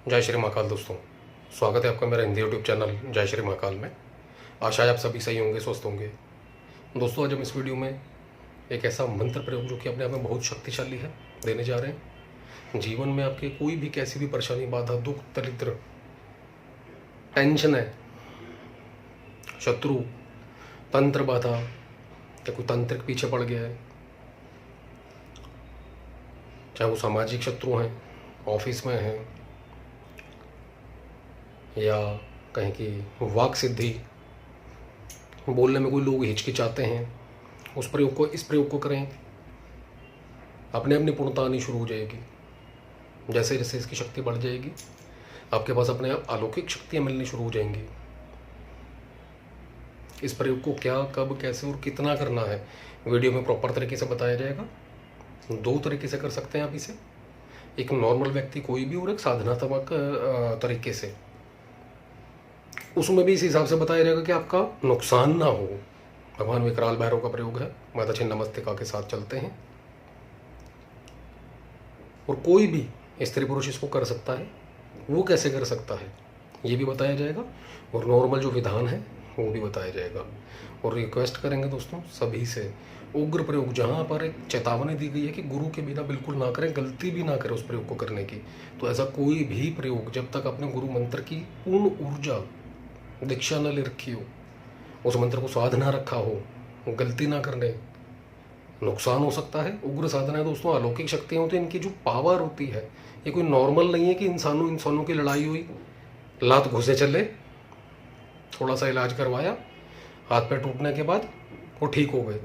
जय श्री महाकाल दोस्तों, स्वागत है आपका मेरा हिंदी यूट्यूब चैनल जय श्री महाकाल में। आशा है आप सभी सही होंगे, स्वस्थ होंगे। दोस्तों, आज हम इस वीडियो में एक ऐसा मंत्र प्रयोग जो कि अपने आप में बहुत शक्तिशाली है देने जा रहे हैं। जीवन में आपके कोई भी कैसी भी परेशानी, बाधा, दुख, दरिद्र, टेंशन है, शत्रु, तंत्र बाधा या कोई तांत्रिक पीछे पड़ गया है, चाहे वो सामाजिक शत्रु हैं, ऑफिस में हैं, या कहें कि वाक सिद्धि, बोलने में कोई लोग हिचकिचाते हैं, इस प्रयोग को करें, अपने आप निपुणता आनी शुरू हो जाएगी। जैसे जैसे इसकी शक्ति बढ़ जाएगी, आपके पास अपने आप अलौकिक शक्तियाँ मिलनी शुरू हो जाएंगी। इस प्रयोग को क्या, कब, कैसे और कितना करना है वीडियो में प्रॉपर तरीके से बताया जाएगा। दो तरीके से कर सकते हैं आप इसे, एक नॉर्मल व्यक्ति कोई भी और एक साधनात्मक तरीके से। उसमें भी इस हिसाब से बताया जाएगा कि आपका नुकसान ना हो। भगवान विकराल भैरव का प्रयोग है, माता छिन्नमस्तिका के साथ चलते हैं और कोई भी स्त्री पुरुष इसको कर सकता है। वो कैसे कर सकता है ये भी बताया जाएगा और नॉर्मल जो विधान है वो भी बताया जाएगा। और रिक्वेस्ट करेंगे दोस्तों सभी से, उग्र प्रयोग जहाँ पर एक चेतावनी दी गई है कि गुरु के बिना बिल्कुल ना करें, गलती भी ना करें उस प्रयोग को करने की, तो ऐसा कोई भी प्रयोग जब तक अपने गुरु मंत्र की पूर्ण ऊर्जा दीक्षा न ले रखी हो, उस मंत्र को साध ना रखा हो, गलती ना करने, नुकसान हो सकता है। उग्र साधना है दोस्तों, अलौकिक शक्तियाँ होती हैं, इनकी जो पावर होती है ये कोई नॉर्मल नहीं है कि इंसानों की लड़ाई हुई, लात घुसे चले, थोड़ा सा इलाज करवाया, हाथ पैर टूटने के बाद वो ठीक हो गए।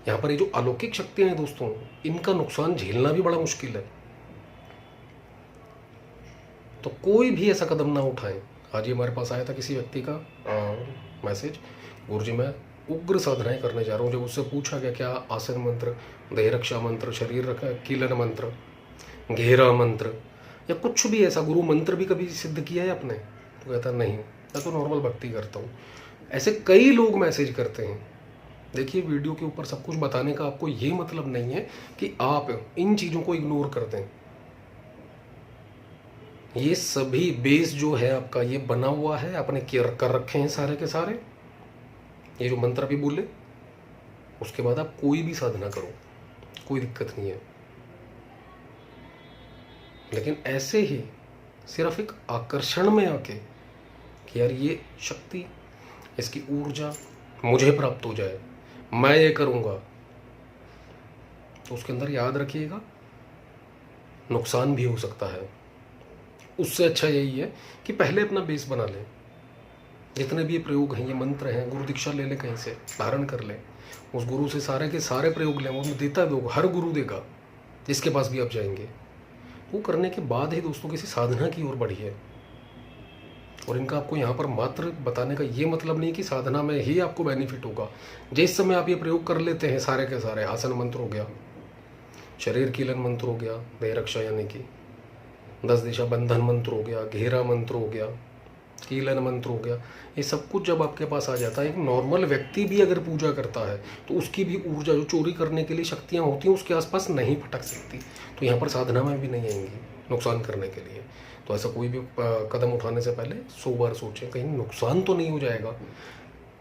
यहाँ पर ये जो अलौकिक शक्तियाँ हैं दोस्तों, इनका नुकसान झेलना भी बड़ा मुश्किल है। तो कोई भी ऐसा कदम ना उठाएं। आज ही हमारे पास आया था किसी व्यक्ति का मैसेज, गुरुजी मैं उग्र साधनाएं करने जा रहा हूँ। जब उससे पूछा गया क्या आसन मंत्र, देह रक्षा मंत्र, शरीर रक्षा कीलन मंत्र, घेरा मंत्र या कुछ भी ऐसा गुरु मंत्र भी कभी सिद्ध किया है आपने, तो कहता नहीं, मैं तो नॉर्मल भक्ति करता हूँ। ऐसे कई लोग मैसेज करते हैं। देखिए, वीडियो के ऊपर सब कुछ बताने का आपको ये मतलब नहीं है कि आप इन चीज़ों को इग्नोर कर दें। ये सभी बेस जो है आपका ये बना हुआ है, आपने कर रखे हैं सारे के सारे। ये जो मंत्र भी बोले उसके बाद आप कोई भी साधना करो, कोई दिक्कत नहीं है। लेकिन ऐसे ही सिर्फ एक आकर्षण में आके कि यार ये शक्ति, इसकी ऊर्जा मुझे प्राप्त हो जाए, मैं ये करूँगा, तो उसके अंदर याद रखिएगा नुकसान भी हो सकता है। उससे अच्छा यही है कि पहले अपना बेस बना लें। जितने भी ये प्रयोग हैं, ये मंत्र हैं, गुरु दीक्षा ले लें, कहीं से धारण कर लें, उस गुरु से सारे के सारे प्रयोग लें। वो देता है, हर गुरु देगा, जिसके पास भी आप जाएंगे। वो करने के बाद ही दोस्तों किसी साधना की ओर बढ़िए। और इनका आपको यहाँ पर मात्र बताने का ये मतलब नहीं कि साधना में ही आपको बेनिफिट होगा। जिस समय आप ये प्रयोग कर लेते हैं सारे के सारे, आसन मंत्र हो गया, शरीर कीलन मंत्र हो गया, देह रक्षा यानी कि 10 दिशा बंधन मंत्र हो गया, घेरा मंत्र हो गया, कीलन मंत्र हो गया, ये सब कुछ जब आपके पास आ जाता है, एक नॉर्मल व्यक्ति भी अगर पूजा करता है तो उसकी भी ऊर्जा जो चोरी करने के लिए शक्तियाँ होती हैं उसके आसपास नहीं भटक सकती। तो यहाँ पर साधना में भी नहीं आएंगी नुकसान करने के लिए। तो ऐसा कोई भी कदम उठाने से पहले 100 बार सोचें कहीं नुकसान तो नहीं हो जाएगा।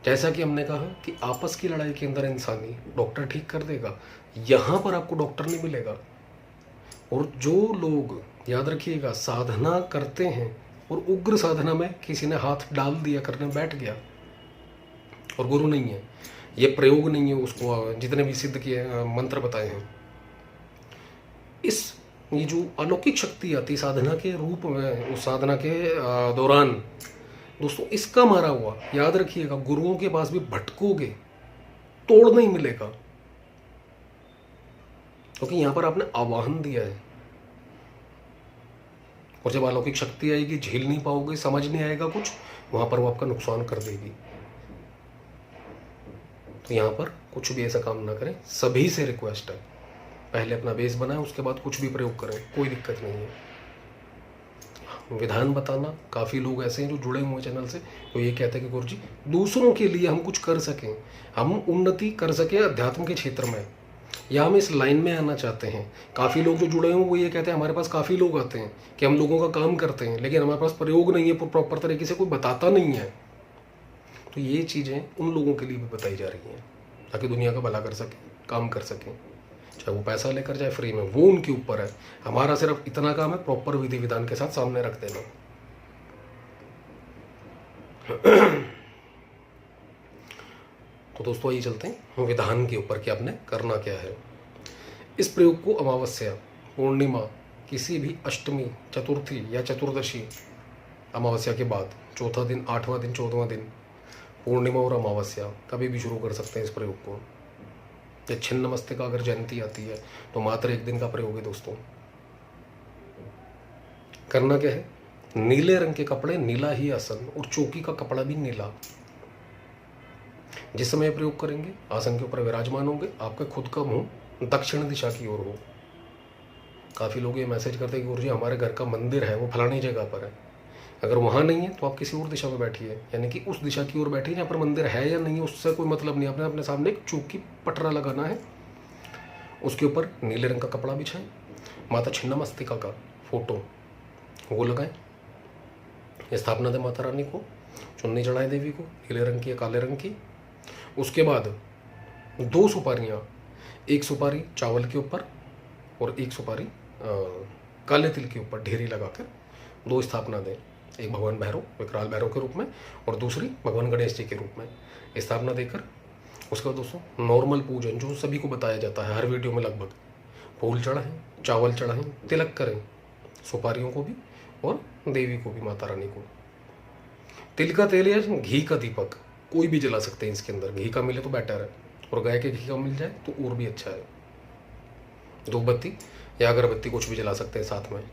जैसा कि हमने कहा कि आपस की लड़ाई के अंदर इंसानी डॉक्टर ठीक कर देगा, यहाँ पर आपको डॉक्टर नहीं मिलेगा। और जो लोग, याद रखिएगा, साधना करते हैं और उग्र साधना में किसी ने हाथ डाल दिया, करने बैठ गया और गुरु नहीं है, ये प्रयोग नहीं है, उसको जितने भी सिद्ध किए मंत्र बताए हैं, ये जो अलौकिक शक्ति आती साधना के रूप में, उस साधना के दौरान दोस्तों, इसका मारा हुआ याद रखिएगा, गुरुओं के पास भी भटकोगे, तोड़ नहीं मिलेगा, क्योंकि यहाँ पर आपने आवाहन दिया है। और जब अलौकिक शक्ति आएगी, झेल नहीं पाओगे, समझ नहीं आएगा कुछ, वहां पर वो आपका नुकसान कर देगी। तो यहाँ पर कुछ भी ऐसा काम ना करें। सभी से रिक्वेस्ट है, पहले अपना बेस बनाएं, उसके बाद कुछ भी प्रयोग करें, कोई दिक्कत नहीं है। विधान बताना, काफ़ी लोग ऐसे हैं जो जुड़े हुए चैनल से, तो ये कहते हैं कि गुरुजी दूसरों के लिए हम कुछ कर सकें, हम उन्नति कर सकें अध्यात्म के क्षेत्र में, या हम इस लाइन में आना चाहते हैं। काफ़ी लोग जो जुड़े हैं वो ये कहते हैं हमारे पास काफ़ी लोग आते हैं कि हम लोगों का काम करते हैं, लेकिन हमारे पास प्रयोग नहीं है, प्रॉपर तरीके से कोई बताता नहीं है। तो ये चीज़ें उन लोगों के लिए भी बताई जा रही हैं ताकि दुनिया का भला कर सकें, काम कर सकें, चाहे वो पैसा लेकर जाए फ्री में, वो उनके ऊपर है। हमारा सिर्फ इतना काम है प्रॉपर विधि विधान के साथ सामने रख देना। तो दोस्तों आइए चलते हैं विधान के ऊपर कि आपने करना क्या है। इस प्रयोग को अमावस्या, पूर्णिमा, किसी भी अष्टमी, चतुर्थी या चतुर्दशी, अमावस्या के बाद चौथा दिन, 8वां दिन, 14वां दिन, पूर्णिमा और अमावस्या कभी भी शुरू कर सकते हैं इस प्रयोग को। या छिन्न मस्तिका अगर जयंती आती है तो मात्र 1 दिन का प्रयोग है दोस्तों। करना क्या है, नीले रंग के कपड़े, नीला ही आसन और चौकी का कपड़ा भी नीला। जिस समय प्रयोग करेंगे आसन के ऊपर विराजमान होंगे, आपका खुद का मुंह दक्षिण दिशा की ओर हो। काफ़ी लोग ये मैसेज करते हैं कि गुरुजी हमारे घर का मंदिर है वो फलानी जगह पर है। अगर वहाँ नहीं है तो आप किसी और दिशा में बैठिए, यानी कि उस दिशा की ओर बैठिए जहाँ पर मंदिर है या नहीं है, उससे कोई मतलब नहीं। आपने अपने सामने एक चौकी पटरा लगाना है, उसके ऊपर नीले रंग का कपड़ा बिछाएं, माता छिन्नमस्तिका का फोटो वो लगाएं, स्थापना दें माता रानी को, चुन्नी चढ़ाएं देवी को नीले रंग की या काले रंग की। उसके बाद 2 सुपारियाँ, 1 सुपारी चावल के ऊपर और 1 सुपारी काले तिल के ऊपर ढेरी लगाकर 2 स्थापना दें। एक भगवान भैरव, विकराल भैरव के रूप में, और दूसरी भगवान गणेश जी के रूप में स्थापना देकर उसके बाद दोस्तों नॉर्मल पूजन जो सभी को बताया जाता है हर वीडियो में लगभग, फूल चढ़ाएं, चावल चढ़ाएं, तिलक करें सुपारियों को भी और देवी को भी, माता रानी को। तिल का तेल या घी का दीपक कोई भी जला सकते हैं इसके अंदर, घी का मिले तो बेटर है, और गाय के घी का मिल जाए तो और भी अच्छा है। धूपबत्ती या अगरबत्ती कुछ भी जला सकते हैं साथ में।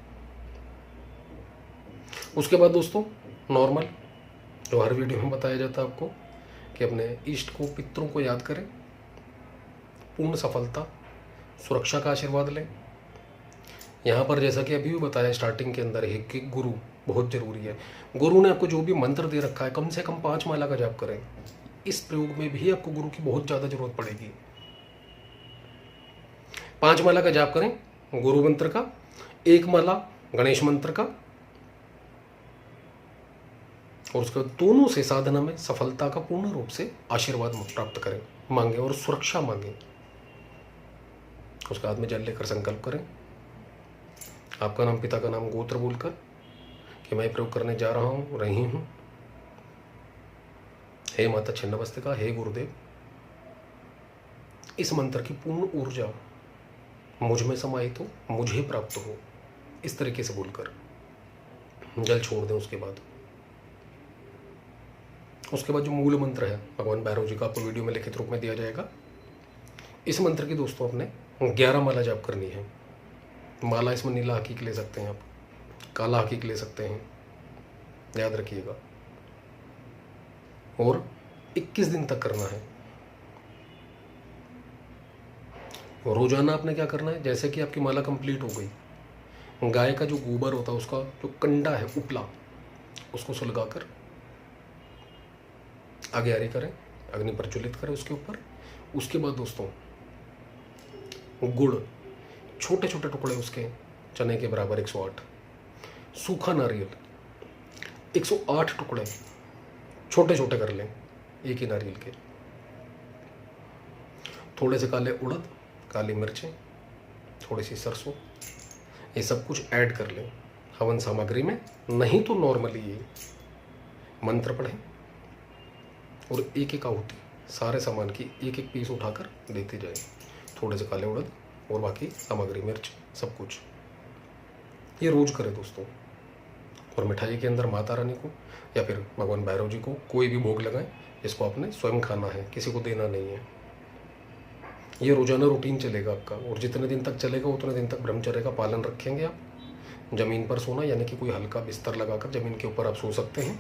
उसके बाद दोस्तों नॉर्मल जो हर वीडियो में बताया जाता है आपको कि अपने इष्ट को, पितरों को याद करें, पूर्ण सफलता, सुरक्षा का आशीर्वाद लें। यहाँ पर जैसा कि अभी भी बताया स्टार्टिंग के अंदर है कि गुरु बहुत जरूरी है। गुरु ने आपको जो भी मंत्र दे रखा है कम से कम 5 माला का जाप करें। इस प्रयोग में भी आपको गुरु की बहुत ज़्यादा जरूरत पड़ेगी। 5 माला का जाप करें गुरु मंत्र का, 1 माला गणेश मंत्र का, और उसके बाद दोनों से साधना में सफलता का पूर्ण रूप से आशीर्वाद प्राप्त करें, मांगे और सुरक्षा मांगे। उसके हाथ में जल लेकर संकल्प करें, आपका नाम, पिता का नाम, गोत्र बोलकर कि मैं प्रयोग करने जा रहा हूं, रही हूं। हे माता छिन्नमस्तिका, हे गुरुदेव, इस मंत्र की पूर्ण ऊर्जा मुझ में समाहित हो, मुझे प्राप्त हो, इस तरीके से बोलकर जल छोड़ दें। उसके बाद जो मूल मंत्र है भगवान भैरव जी का आपको वीडियो में लिखित रूप में दिया जाएगा। इस मंत्र की दोस्तों आपने 11 माला जाप करनी है। माला इसमें नीला हकीक ले सकते हैं आप, काला हकीक ले सकते हैं, याद रखिएगा। और 21 दिन तक करना है। रोजाना आपने क्या करना है, जैसे कि आपकी माला कंप्लीट हो गई, गाय का जो गोबर होता है उसका जो कंडा है, उपला, उसको सुलगाकर आग्यारी करें, अग्नि प्रज्वलित करें उसके ऊपर। उसके बाद दोस्तों गुड़, छोटे छोटे टुकड़े उसके चने के बराबर 108, सूखा नारियल 108 टुकड़े छोटे छोटे कर लें एक ही नारियल के, थोड़े से काले उड़द, काली मिर्चें, थोड़ी सी सरसों, ये सब कुछ ऐड कर लें हवन सामग्री में। नहीं तो नॉर्मली ये मंत्र पढ़ें और एक एक आहुति सारे सामान की एक एक पीस उठाकर देते जाए, थोड़े से काले उड़द और बाकी सामग्री, मिर्च, सब कुछ। ये रोज करें दोस्तों। और मिठाई के अंदर माता रानी को या फिर भगवान भैरव जी को कोई भी भोग लगाएं, इसको आपने स्वयं खाना है, किसी को देना नहीं है। ये रोजाना रूटीन चलेगा आपका, और जितने दिन तक चलेगा उतने दिन तक ब्रह्मचर्य का पालन रखेंगे आप। ज़मीन पर सोना, यानी कि कोई हल्का बिस्तर लगाकर ज़मीन के ऊपर आप सो सकते हैं।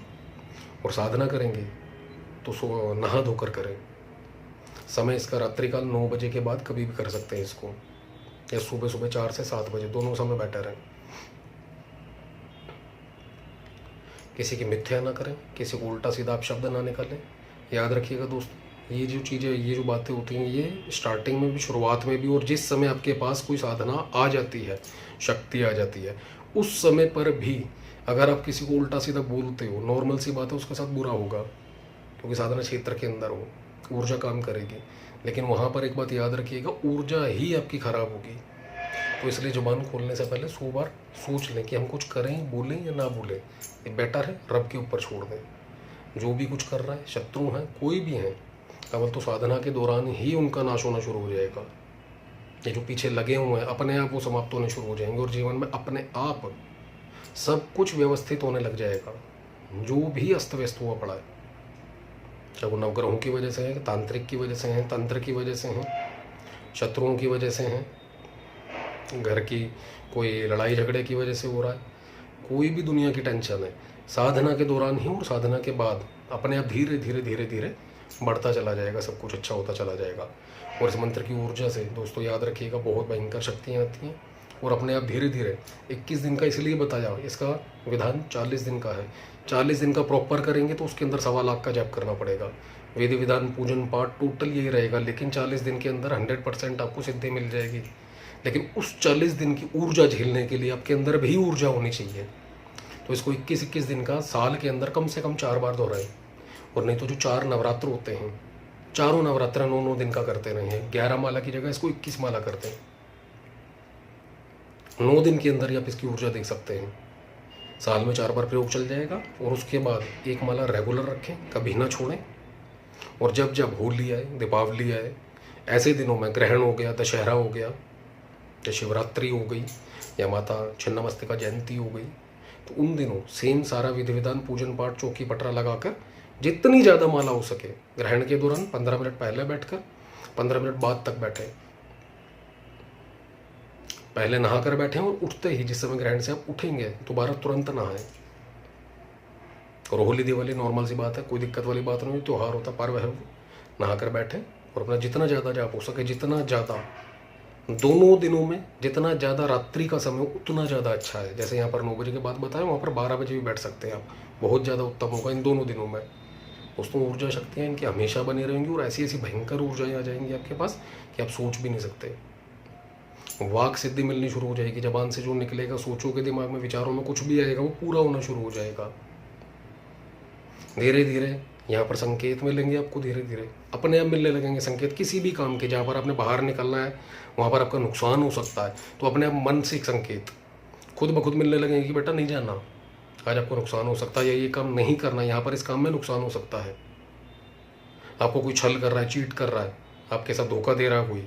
और साधना करेंगे तो नहा धोकर करें। समय इसका रात्रिकाल 9 बजे के बाद कभी भी कर सकते हैं इसको, या सुबह सुबह 4 से 7 बजे, दोनों समय बेटर है। किसी की मिथ्या ना करें, किसी को उल्टा सीधा आप शब्द ना निकालें। याद रखिएगा दोस्तों, ये जो चीज़ें, ये जो बातें होती हैं, ये स्टार्टिंग में भी, शुरुआत में भी, और जिस समय आपके पास कोई साधना आ जाती है, शक्ति आ जाती है, उस समय पर भी अगर आप किसी को उल्टा सीधा बोलते हो, नॉर्मल सी बात है, उसके साथ बुरा होगा, क्योंकि साधना क्षेत्र के अंदर हो, ऊर्जा काम करेगी। लेकिन वहाँ पर एक बात याद रखिएगा, ऊर्जा ही आपकी खराब होगी। तो इसलिए जुबान खोलने से पहले 100 बार सोच लें कि हम कुछ करें, बोलें या ना बोलें। ये बेटर है, रब के ऊपर छोड़ दें। जो भी कुछ कर रहा है, शत्रु हैं, कोई भी हैं, केवल तो साधना के दौरान ही उनका नाश होना शुरू हो जाएगा। ये जो पीछे लगे हुए हैं, अपने आप वो समाप्त होने शुरू हो जाएंगे, और जीवन में अपने आप सब कुछ व्यवस्थित होने लग जाएगा। जो भी अस्त व्यस्त हुआ पड़ा है, चाहे वो नवग्रहों की वजह से है, तांत्रिक की वजह से हैं, तंत्र की वजह से हैं, शत्रुओं की वजह से हैं, घर की कोई लड़ाई झगड़े की वजह से हो रहा है, कोई भी दुनिया की टेंशन है, साधना के दौरान ही और साधना के बाद अपने आप धीरे धीरे धीरे धीरे बढ़ता चला जाएगा, सब कुछ अच्छा होता चला जाएगा। और इस मंत्र की ऊर्जा से दोस्तों याद रखिएगा, बहुत भयंकर शक्तियाँ आती हैं, और अपने आप धीरे धीरे 21 दिन का इसलिए बताया, इसका विधान 40 दिन का है। 40 दिन का प्रॉपर करेंगे तो उसके अंदर 1.25 लाख का जप करना पड़ेगा। विधि विधान पूजन पाठ टोटल यही रहेगा, लेकिन 40 दिन के अंदर 100% आपको सिद्धि मिल जाएगी। लेकिन उस 40 दिन की ऊर्जा झेलने के लिए आपके अंदर भी ऊर्जा होनी चाहिए। तो इसको 21-21 दिन का साल के अंदर कम से कम 4 बार दोहराएं। और नहीं तो जो 4 नवरात्र होते हैं, चारों नवरात्र 9-9 दिन का करते रहे। 11 माला की जगह इसको 21 माला करते हैं। 9 दिन के अंदर ही आप इसकी ऊर्जा देख सकते हैं। साल में 4 बार प्रयोग चल जाएगा, और उसके बाद एक माला रेगुलर रखें, कभी ना छोड़ें। और जब जब होली आए, दीपावली आए, ऐसे दिनों में, ग्रहण हो गया, दशहरा हो गया, या शिवरात्रि हो गई, या माता छिन्नमस्तिका जयंती हो गई, तो उन दिनों सेम सारा विधि विधान पूजन पाठ चौकी पटरा लगाकर जितनी ज़्यादा माला हो सके, ग्रहण के दौरान 15 मिनट पहले बैठकर 15 मिनट बाद तक बैठे। पहले नहा कर बैठे और उठते ही, जिस समय ग्रहण से आप उठेंगे, दोबारा तुरंत नहाएं। और होली दिवाली नॉर्मल सी बात है, कोई दिक्कत वाली बात नहीं, त्यौहार होता, पर्व है वो। नहा कर बैठे और अपना जितना ज़्यादा जाप हो सके, जितना ज़्यादा, दोनों दिनों में जितना ज़्यादा रात्रि का समय उतना ज़्यादा अच्छा है। जैसे यहाँ पर 9 बजे के बाद बताया, वहाँ पर 12 बजे भी बैठ सकते हैं आप, बहुत ज़्यादा उत्तम होगा इन दोनों दिनों में। दोस्तों ऊर्जा शक्तियाँ इनकी हमेशा बनी रहेंगी, और ऐसी ऐसी भयंकर ऊर्जाएँ आ जाएंगी आपके पास कि आप सोच भी नहीं सकते। वाक सिद्धि मिलनी शुरू हो जाएगी, जबान से जो निकलेगा, सोचोगे, दिमाग में विचारों में कुछ भी आएगा, वो पूरा होना शुरू हो जाएगा। धीरे धीरे यहाँ पर संकेत मिलेंगे आपको, धीरे धीरे अपने आप मिलने लगेंगे संकेत। किसी भी काम के, जहाँ पर आपने बाहर निकलना है, वहाँ पर आपका नुकसान हो सकता है, तो अपने आप मन से संकेत खुद ब खुद मिलने लगेंगे कि बेटा नहीं जाना, आज आपको नुकसान हो सकता है, या ये काम नहीं करना, यहाँ पर इस काम में नुकसान हो सकता है। आपको कोई छल कर रहा है, चीट कर रहा है, आपके साथ धोखा दे रहा है कोई,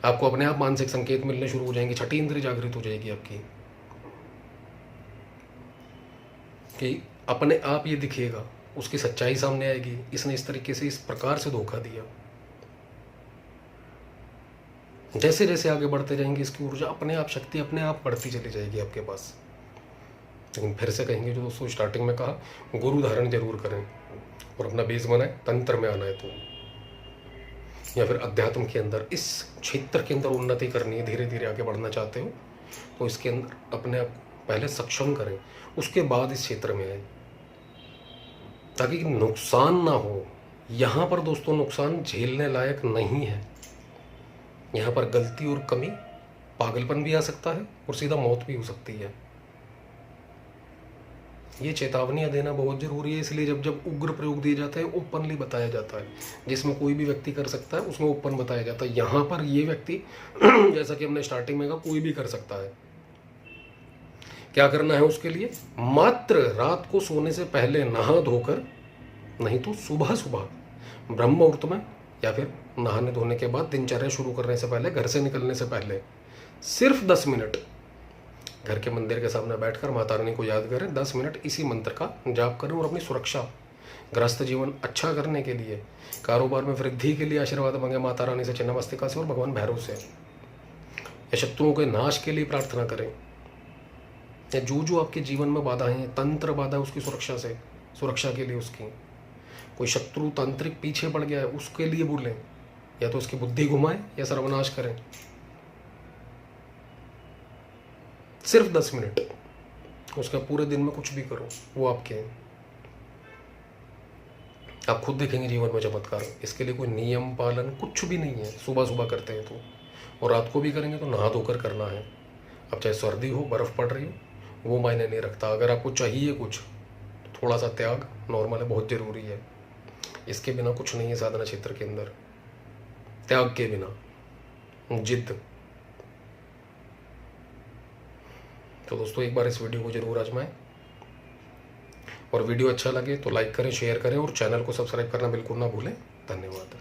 आपको अपने आप मानसिक संकेत मिलने शुरू हो जाएंगे। छठी इंद्रिय जागृत हो जाएगी आपकी, कि अपने आप ये दिखेगा, उसकी सच्चाई सामने आएगी, इसने इस तरीके से, इस प्रकार से धोखा दिया। जैसे जैसे आगे बढ़ते जाएंगे, इसकी ऊर्जा अपने आप, शक्ति अपने आप बढ़ती चली जाएगी आपके पास। लेकिन फिर से कहेंगे, जो दोस्तों स्टार्टिंग में कहा, गुरु धारण जरूर करें और अपना बेस बनाए। तंत्र में आना है तो, या फिर अध्यात्म के अंदर, इस क्षेत्र के अंदर उन्नति करनी है, धीरे धीरे आगे बढ़ना चाहते हो, तो इसके अंदर अपने आप पहले सक्षम करें, उसके बाद इस क्षेत्र में आए, ताकि नुकसान ना हो। यहाँ पर दोस्तों नुकसान झेलने लायक नहीं है। यहाँ पर गलती और कमी, पागलपन भी आ सकता है, और सीधा मौत भी हो सकती है। ये चेतावनियाँ देना बहुत जरूरी है। इसलिए जब जब उग्र प्रयोग दिए जाते हैं, ओपनली बताया जाता है, जिसमें कोई भी व्यक्ति कर सकता है, उसमें ओपन बताया जाता है। यहाँ पर ये व्यक्ति जैसा कि हमने स्टार्टिंग में कहा, कोई भी कर सकता है। क्या करना है उसके लिए? मात्र रात को सोने से पहले नहा धोकर, नहीं तो सुबह सुबह ब्रह्म मुहूर्त में, या फिर नहाने धोने के बाद, दिनचर्या शुरू करने से पहले, घर से निकलने से पहले, सिर्फ 10 मिनट घर के मंदिर के सामने बैठकर माता रानी को याद करें। 10 मिनट इसी मंत्र का जाप करें, और अपनी सुरक्षा, गृहस्थ जीवन अच्छा करने के लिए, कारोबार में वृद्धि के लिए आशीर्वाद मांगे माता रानी से, छिन्नमस्तिका से और भगवान भैरव से। या शत्रुओं के नाश के लिए प्रार्थना करें, या जो जो आपके जीवन में बाधाएं हैं, तंत्र बाधा, उसकी सुरक्षा से, सुरक्षा के लिए उसकी, कोई शत्रु तांत्रिक पीछे पड़ गया है, उसके लिए बोलें, या तो उसकी बुद्धि घुमाएं या सर्वनाश करें। सिर्फ 10 मिनट, उसका पूरे दिन में कुछ भी करो, वो आपके हैं। आप खुद देखेंगे जीवन में चमत्कार। इसके लिए कोई नियम पालन कुछ भी नहीं है। सुबह सुबह करते हैं तो, और रात को भी करेंगे तो नहा धोकर करना है। अब चाहे सर्दी हो, बर्फ़ पड़ रही हो, वो मायने नहीं रखता। अगर आपको चाहिए कुछ तो थोड़ा सा त्याग नॉर्मल है, बहुत ज़रूरी है। इसके बिना कुछ नहीं है साधना क्षेत्र के अंदर, त्याग के बिना, जिद। तो दोस्तों एक बार इस वीडियो को जरूर आजमाएं, और वीडियो अच्छा लगे तो लाइक करें, शेयर करें, और चैनल को सब्सक्राइब करना बिल्कुल ना भूलें। धन्यवाद।